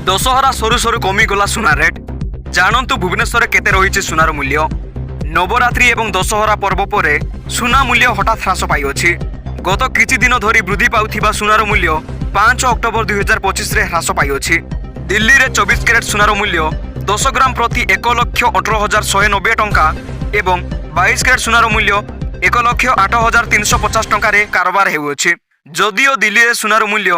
ଦଶହରା ସରୁ ସରୁ କମିଗଲା ସୁନା ରେଟ୍। ଜାଣନ୍ତୁ ଭୁବନେଶ୍ୱରରେ କେତେ ରହିଛି ସୁନାର ମୂଲ୍ୟ। ନବରାତ୍ରି ଏବଂ ଦଶହରା ପର୍ବ ପରେ ସୁନା ମୂଲ୍ୟ ହଠାତ୍ ହ୍ରାସ ପାଇଅଛି। ଗତ କିଛି ଦିନ ଧରି ବୃଦ୍ଧି ପାଉଥିବା ସୁନାର ମୂଲ୍ୟ 5 ଅକ୍ଟୋବର 2025ରେ ହ୍ରାସ ପାଇଅଛି। ଦିଲ୍ଲୀରେ 24 କ୍ୟାରେଟ୍ ସୁନାର ମୂଲ୍ୟ 10 ଗ୍ରାମ ପ୍ରତି 1,18,190 ଟଙ୍କା ଏବଂ 22 କ୍ୟାରେଟ୍ ସୁନାର ମୂଲ୍ୟ 1,08,350 ଟଙ୍କାରେ କାରବାର ହେଉଅଛି। ଯଦିଓ ଦିଲ୍ଲୀରେ ସୁନାର ମୂଲ୍ୟ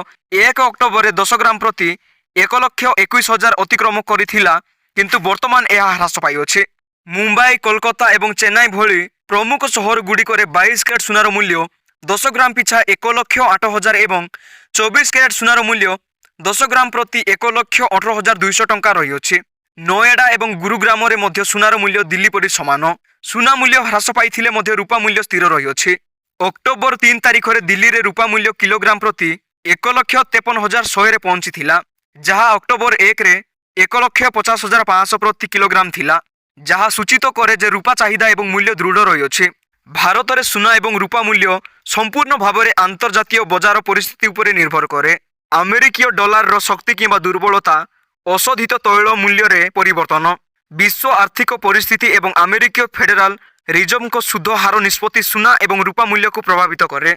1 ଅକ୍ଟୋବରରେ 10 ଗ୍ରାମ ପ୍ରତି 1,21,000 ଅତିକ୍ରମ କରିଥିଲା, କିନ୍ତୁ ବର୍ତ୍ତମାନ ଏହା ହ୍ରାସ ପାଇଅଛି। ମୁମ୍ବାଇ, କୋଲକାତା ଏବଂ ଚେନ୍ନାଇ ଭଳି ପ୍ରମୁଖ ସହରଗୁଡ଼ିକରେ 22 କ୍ୟାରେଟ୍ ସୁନାର ମୂଲ୍ୟ 10 ଗ୍ରାମ ପିଛା 1,08,000 ଏବଂ 24 କ୍ୟାରେଟ୍ ସୁନାର ମୂଲ୍ୟ 10 ଗ୍ରାମ ପ୍ରତି 1,18,200 ଟଙ୍କା ରହିଅଛି। ନୋଏଡା ଏବଂ ଗୁରୁଗ୍ରାମରେ ମଧ୍ୟ ସୁନାର ମୂଲ୍ୟ ଦିଲ୍ଲୀ ପରି ସମାନ। ସୁନା ମୂଲ୍ୟ ହ୍ରାସ ପାଇଥିଲେ ମଧ୍ୟ ରୂପା ମୂଲ୍ୟ ସ୍ଥିର ରହିଅଛି। ଅକ୍ଟୋବର 3 ତାରିଖରେ ଦିଲ୍ଲୀରେ ରୂପା ମୂଲ୍ୟ କିଲୋଗ୍ରାମ ପ୍ରତି 1,53,100ରେ ପହଞ୍ଚିଥିଲା, ଯାହା ଅକ୍ଟୋବର 1ରେ 1,50,500 ପ୍ରତି କିଲୋଗ୍ରାମ ଥିଲା, ଯାହା ସୂଚିତ କରେ ଯେ ରୂପା ଚାହିଦା ଏବଂ ମୂଲ୍ୟ ଦୃଢ଼ ରହିଅଛି। ଭାରତରେ ସୁନା ଏବଂ ରୂପା ମୂଲ୍ୟ ସମ୍ପୂର୍ଣ୍ଣ ଭାବରେ ଆନ୍ତର୍ଜାତୀୟ ବଜାର ପରିସ୍ଥିତି ଉପରେ ନିର୍ଭର କରେ। ଆମେରିକୀୟ ଡଲାରର ଶକ୍ତି କିମ୍ବା ଦୁର୍ବଳତା, ଅଶୋଧିତ ତୈଳ ମୂଲ୍ୟରେ ପରିବର୍ତ୍ତନ, ବିଶ୍ୱ ଆର୍ଥିକ ପରିସ୍ଥିତି ଏବଂ ଆମେରିକୀୟ ଫେଡେରାଲ ରିଜର୍ଭଙ୍କ ସୁଧ ହାର ନିଷ୍ପତ୍ତି ସୁନା ଏବଂ ରୂପା ମୂଲ୍ୟକୁ ପ୍ରଭାବିତ କରେ।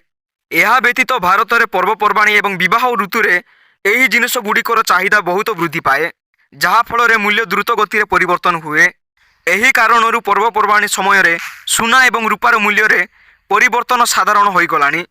ଏହା ବ୍ୟତୀତ ଭାରତରେ ପର୍ବପର୍ବାଣି ଏବଂ ବିବାହ ଋତୁରେ ଏହି ଜିନିଷଗୁଡ଼ିକର ଚାହିଦା ବହୁତ ବୃଦ୍ଧି ପାଏ, ଯାହାଫଳରେ ମୂଲ୍ୟ ଦ୍ରୁତ ଗତିରେ ପରିବର୍ତ୍ତନ ହୁଏ। ଏହି କାରଣରୁ ପର୍ବପର୍ବାଣି ସମୟରେ ସୁନା ଏବଂ ରୂପାର ମୂଲ୍ୟରେ ପରିବର୍ତ୍ତନ ସାଧାରଣ ହୋଇଗଲାଣି।